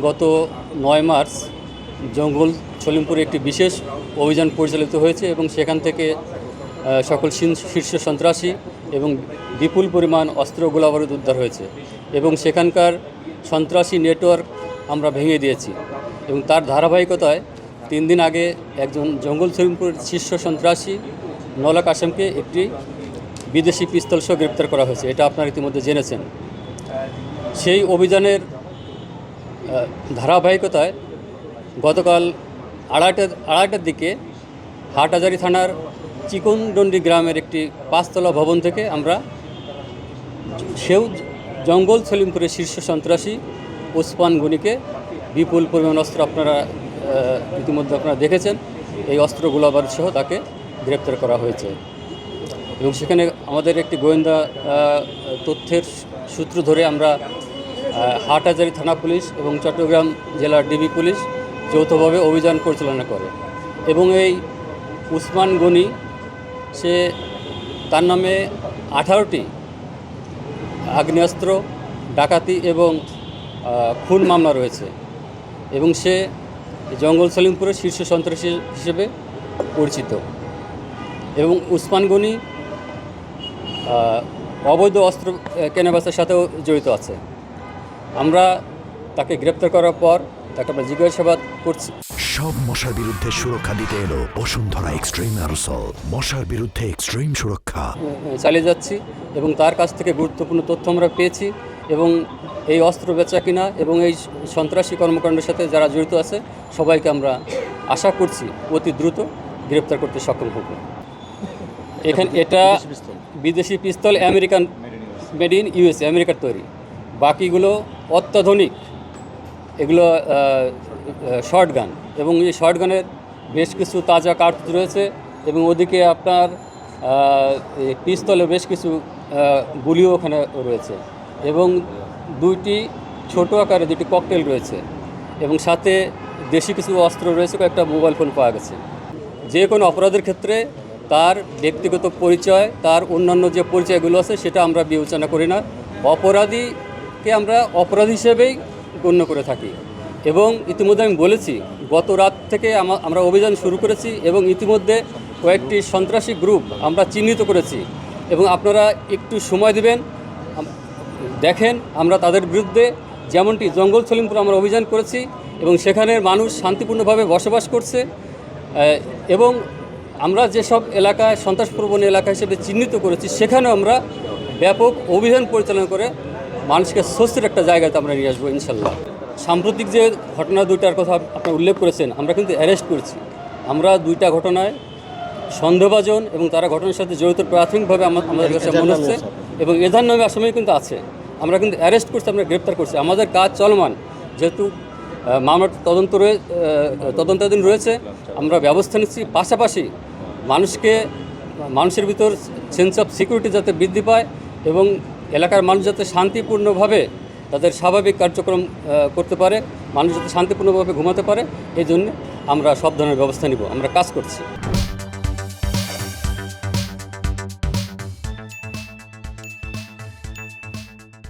গত ৯ মার্চ জঙ্গল সলিমপুরে একটি বিশেষ অভিযান পরিচালিত হয়েছে এবং সেখান থেকে সকল শীর্ষ সন্ত্রাসী এবং বিপুল পরিমাণ অস্ত্র গোলাবারুদ উদ্ধার হয়েছে এবং সেখানকার সন্ত্রাসী নেটওয়ার্ক আমরা ভেঙে দিয়েছি এবং তার ধারাবাহিকতায় 3 দিন আগে একজন জঙ্গল সলিমপুরের শীর্ষ সন্ত্রাসী নওলা কাশেমকে একটি বিদেশি পিস্তল সহ গ্রেপ্তার করা হয়েছে। এটা আপনারা ইতিমধ্যে জেনেছেন। সেই অভিযানের ধারাবাহিকতায় গতকাল আড়াইটার দিকে হাটহাজারী থানার চিকনডন্ডি গ্রামের একটি 5তলা ভবন থেকে আমরা জঙ্গল সলিমপুরের শীর্ষ সন্ত্রাসী ওসমান গনিকে বিপুল পরিমাণ অস্ত্র ইতিমধ্যে আপনারা দেখেছেন, এই অস্ত্র গোলাবারুদ সহ তাকে গ্রেপ্তার করা হয়েছে এবং সেখানে আমাদের একটি গোয়েন্দা তথ্যের সূত্র ধরে আমরা হাটহাজারী থানা পুলিশ এবং চট্টগ্রাম জেলার ডিবি পুলিশ যৌথভাবে অভিযান পরিচালনা করে এবং এই ওসমান গনি তার নামে 18টি আগ্নেয়াস্ত্র, ডাকাতি এবং খুন মামলা রয়েছে এবং সে জঙ্গল সলিমপুরের শীর্ষ সন্ত্রাসী হিসেবে পরিচিত এবং ওসমান গনি অবৈধ অস্ত্র কেনাবেচার সাথেও জড়িত আছে। আমরা তাকে গ্রেপ্তার করার পর তাকে আমরা জিজ্ঞাসাবাদ করছি। সব মশার বিরুদ্ধে সুরক্ষা দিতে এলো বসুন্ধরা এক্সট্রিম অ্যারোসল, মশার বিরুদ্ধে এক্সট্রিম সুরক্ষা চালিয়ে যাচ্ছি এবং তার কাছ থেকে গুরুত্বপূর্ণ তথ্য আমরা পেয়েছি এবং এই অস্ত্র বেচা কিনা এবং এই সন্ত্রাসী কর্মকাণ্ডের সাথে যারা জড়িত আছে সবাইকে আমরা আশা করছি অতি দ্রুত গ্রেপ্তার করতে সক্ষম হব। এটা বিদেশি পিস্তল, আমেরিকান মেড ইন ইউএসএ, আমেরিকার তৈরি। বাকিগুলো অত্যাধুনিক, এগুলো শর্ট গান এবং এই শর্ট গানের বেশ কিছু তাজা কার্তুজ রয়েছে এবং ওদিকে আপনার পিস্তলে বেশ কিছু গুলিও ওখানে রয়েছে এবং 2টি ছোটো আকারে 2টি ককটেল রয়েছে এবং সাথে দেশি কিছু অস্ত্র রয়েছে, কয়েকটা মোবাইল ফোন পাওয়া গেছে। যে কোনো অপরাধের ক্ষেত্রে তার ব্যক্তিগত পরিচয়, তার অন্যান্য যে পরিচয়গুলো আছে সেটা আমরা বিবেচনা করি না। অপরাধীকে আমরা অপরাধী হিসেবেই গণ্য করে থাকি এবং ইতিমধ্যে আমি বলেছি গত রাত থেকে আমরা অভিযান শুরু করেছি এবং ইতিমধ্যে কয়েকটি সন্ত্রাসী গ্রুপ আমরা চিহ্নিত করেছি এবং আপনারা একটু সময় দিবেন, দেখেন আমরা তাদের বিরুদ্ধে যেমনটি জঙ্গল সলিমপুর আমরা অভিযান করেছি এবং সেখানের মানুষ শান্তিপূর্ণভাবে বসবাস করছে এবং আমরা যেসব এলাকায় সন্ত্রাসপ্রবণ এলাকা হিসেবে চিহ্নিত করেছি সেখানেও আমরা ব্যাপক অভিযান পরিচালনা করে মানুষকে স্বস্তির একটা জায়গাতে আমরা নিয়ে আসবো ইনশাল্লাহ। সাম্প্রতিক যে ঘটনা 2টার কথা আপনি উল্লেখ করেছেন, আমরা কিন্তু অ্যারেস্ট করেছি। আমরা 2টা ঘটনায় সন্দেহভাজন এবং তারা ঘটনার সাথে জড়িত প্রাথমিকভাবে আমাদের কাছে মনে হচ্ছে এবং এধার নামে আসামি কিন্তু আছে। আমরা কিন্তু অ্যারেস্ট করছি, আমরা গ্রেপ্তার করছি। আমাদের কাজ চলমান, যেহেতু মামলার তদন্তাধীন রয়েছে, আমরা ব্যবস্থা নিচ্ছি। পাশাপাশি মানুষের ভিতর সেন্স অফ সিকিউরিটি যাতে বৃদ্ধি পায় এবং এলাকার মানুষ যাতে শান্তিপূর্ণভাবে তাদের স্বাভাবিক কার্যক্রম করতে পারে, মানুষ যাতে শান্তিপূর্ণভাবে ঘুমাতে পারে, এই জন্য আমরা সব ধরনের ব্যবস্থা নিব, আমরা কাজ করছি।